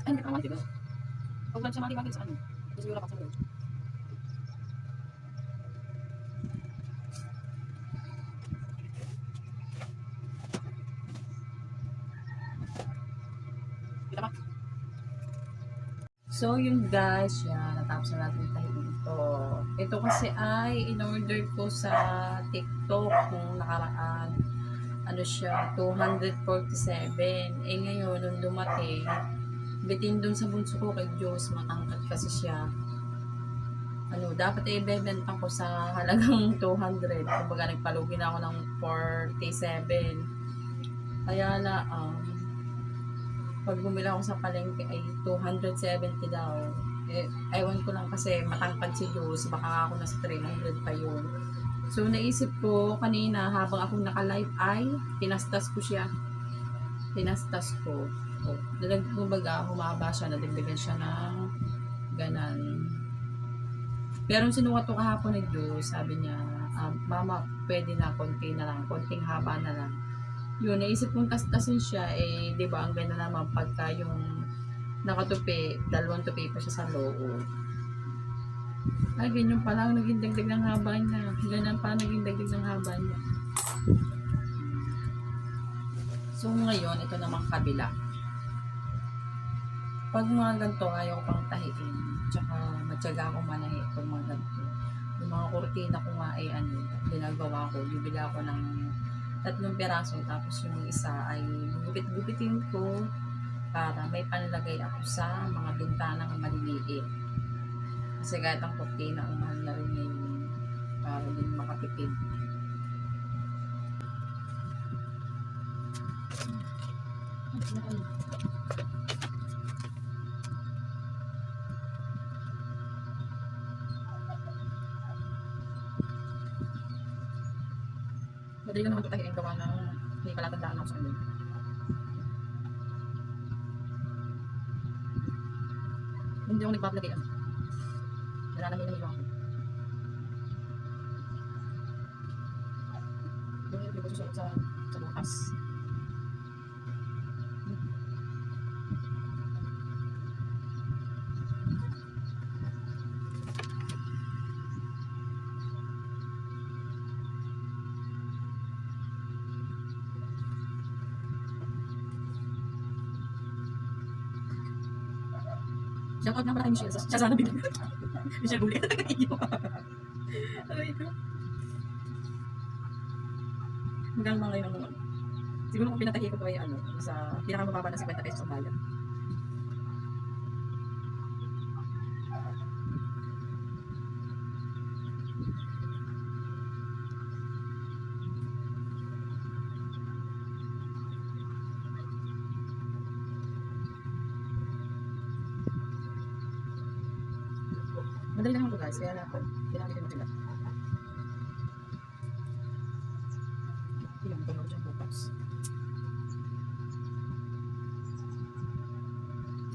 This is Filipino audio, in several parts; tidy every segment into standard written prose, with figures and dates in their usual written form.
Ay, hindi ka mati ba? Huwag lang siya mati-mati sa ano. Kasi siguro pa sa loob. Kita ba? So, yun guys, yan, natapos na natin tayo ito. Ito kasi ay in-order ko sa TikTok nung nakaraan. Ano siya, 247. Eh ngayon, nung dumating, bitin dun sa bunso ko kay Diyos, matangkad kasi siya. Ano, dapat ibebenta ko sa halagang 200. Kumbaga, nagpalugi na ako ng 47. Kaya na, pag bumila ako sa palengke ay 270 daw. Eh, ewan ko lang kasi matangkad si Diyos, baka ako nasa 300 pa yun. So, naisip ko kanina habang akong naka-live ay tinastas ko siya. Tinastas ko. Oh, kumbaga, humaba siya, nadagdagan siya ng ganan. Pero sinukat ko kahapon ni Diyos, sabi niya, Mama, pwede na, konti na lang, konting haba na lang. Yun, naisip kong tastasin siya, eh, di ba, ang ganda naman pagka yung nakatupi, dalawang tupi pa siya sa loob. Ay, ganyan pa lang, naging dagdag ng haba niya. Ganyan pa, naging dagdag ng haba niya. So, ngayon, ito namang kabila. Pag mga ganito, ayaw ko pang tahiin. Tsaka, matyaga akong manahi pag mga ganito. Yung mga kurtina ko nga ay ginagawa ko, bibili ako ng 3 piraso, tapos yung isa ay gupit-gupitin ko para may panlagay ako sa mga bintanang maliliit. Kasi kahit ang kurtina, ang mahal na rin ngayon para din makatipid. Madali lang naman ito tayo gawa ng may palatandaan ako sa amin. Hindi ako nagpapalagay. Nananahin ako. Yung ko susunod sa bukas. Shout out nga pala kay Michelle. Siya sana bigyan. Michelle Bullet. Aray ko. Hanggang mga ngayon ang siguro kung pinatahi ko pa ay sa pinakamababa na 50 pesos ang bayad. Madali lang ito guys, kaya natin ginamit mo sila. Yung tulog dyan bukas.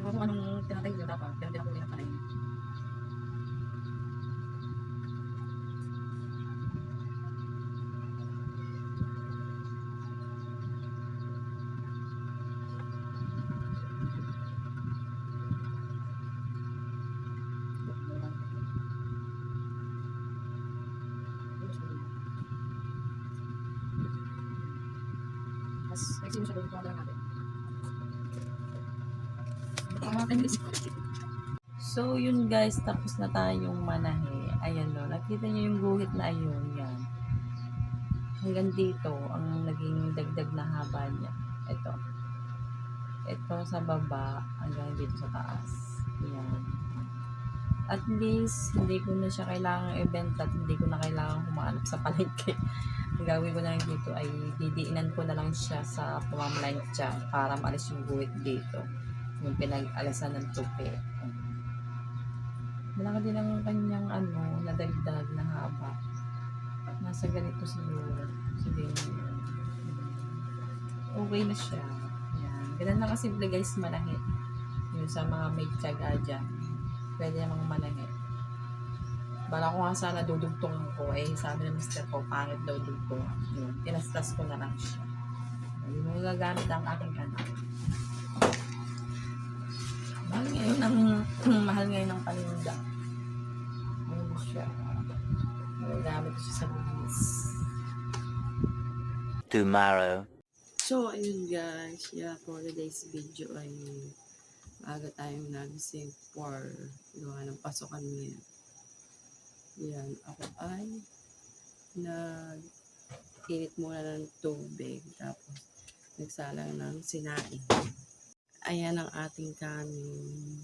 Saka kung anong tinatahi nyo dapat, pero pinakuli na panay. Mas nagsino siya doon, lang natin. So, yun guys, tapos na tayong manahe. Ayan no, nakita niyo yung guhit na ayun, yan. Hanggang dito, ang naging dagdag na haba niya. Ito. Ito sa baba, hanggang dito sa taas. Yan. At least, hindi ko na siya kailangang ibenta at hindi ko na kailangang humanap sa palengke. Ang gawin ko na lang dito ay didiinan ko na lang siya sa pamamalansya para maalis yung guhit dito. Yung pinag-alasan ng tupi. Malaki din ang kanyang nadagdag na haba. Nasa ganito siguro. Sabihin okay na siya. Yan. Ganun lang kasimple guys manahi. Yung sa mga may tiyaga dyan. Pwede namang manahi. Bala ko nga sana dudugtong ko sabi ng mister ko, pangit daw dugtong. Yun. Tinastas ko na lang siya. Yung magagamit ang aking anak. mahal ngayon ng mahal ngayon ng paninda. Ayun siya. Magagamit ko siya sa business. Tomorrow. So, ayun guys. Yeah, for today's video ay maaga tayong nagising for gawa ng pasokan ngayon. Yan. Ako ay nag-init muna ng tubig. Tapos, nagsalang ng sinain. Ayan ang ating kanin.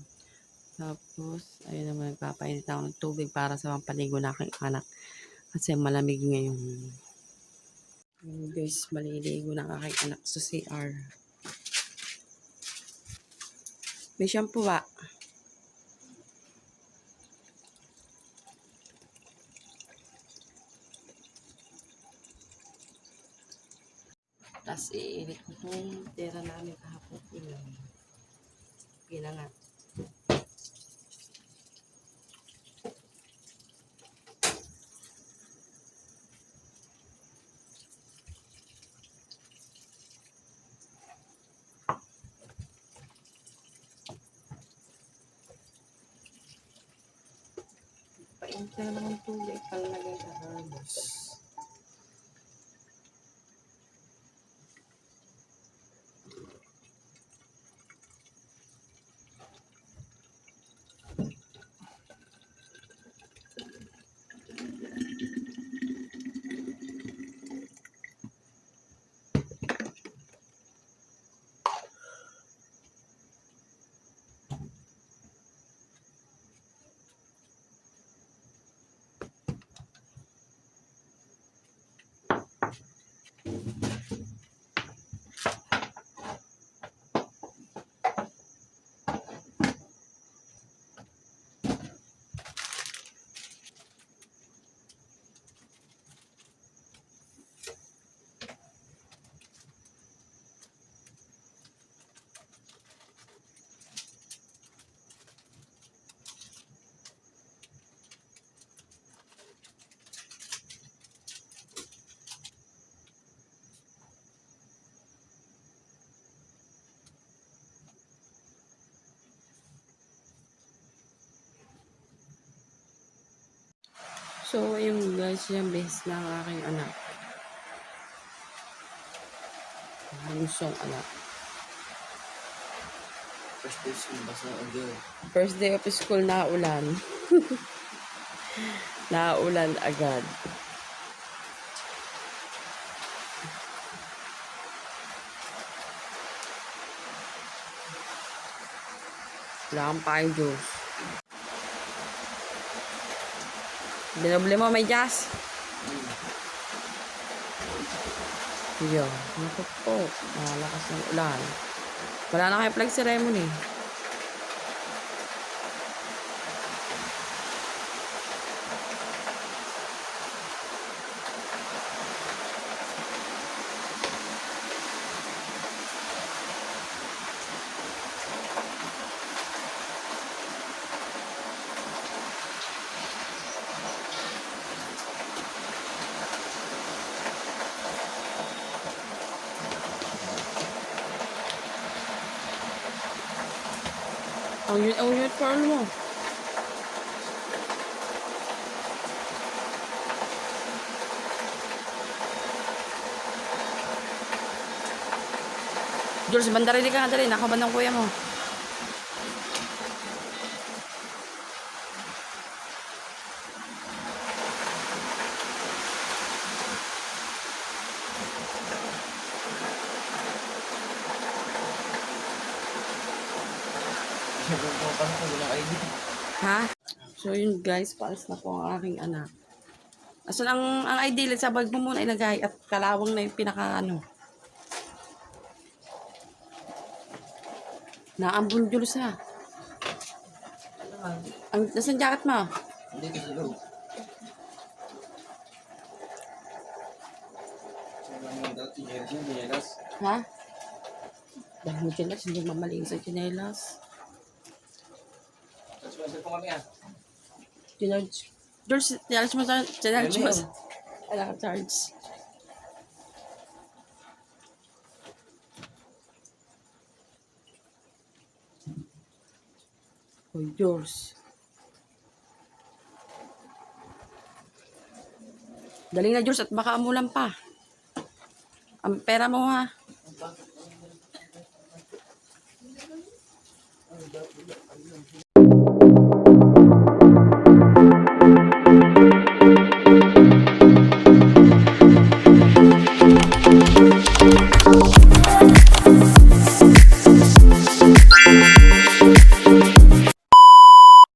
Tapos, ayun naman, nagpapainit ako ng tubig para sa pampaligo na aking anak. Kasi malamig ngayon. Guys, maliligo na aking anak sa CR. May shampoo ba? Tapos, iinit ko itong tira namin kahapon. Pinangat. Painit na naman ang tubig. Palagay sa herbos. So, ayun guys, yung base ng aking anak. Halusong anak. First day school, basta agad. First day of school, naulan. Naulan agad. Wala kang paing juice. Dinoble mo, may jazz. Yo, naku po. Malakas ng ulan. Wala na kayo flag ceremony. Ang uniform mo. Jules, bandarili ka nga dali. Nakabandang kuya mo. Ha? So yun guys, paalis na po ang aking anak. Asan ang ideal sa bag mo muna ilagay at kalawang na yung pinaka ano. Naambun Jules ha. Nasan jacket mo? Dito sa loob. Ha? Dahil mo chinelas, hindi mamaling sa chinelas. Sponsor po kami ah. George, chinelas mo sa chinelas mo. Wala ka charge. Oh, Diyos. Daling na, Diyos, at baka amulan pa. Ang pera mo, ha?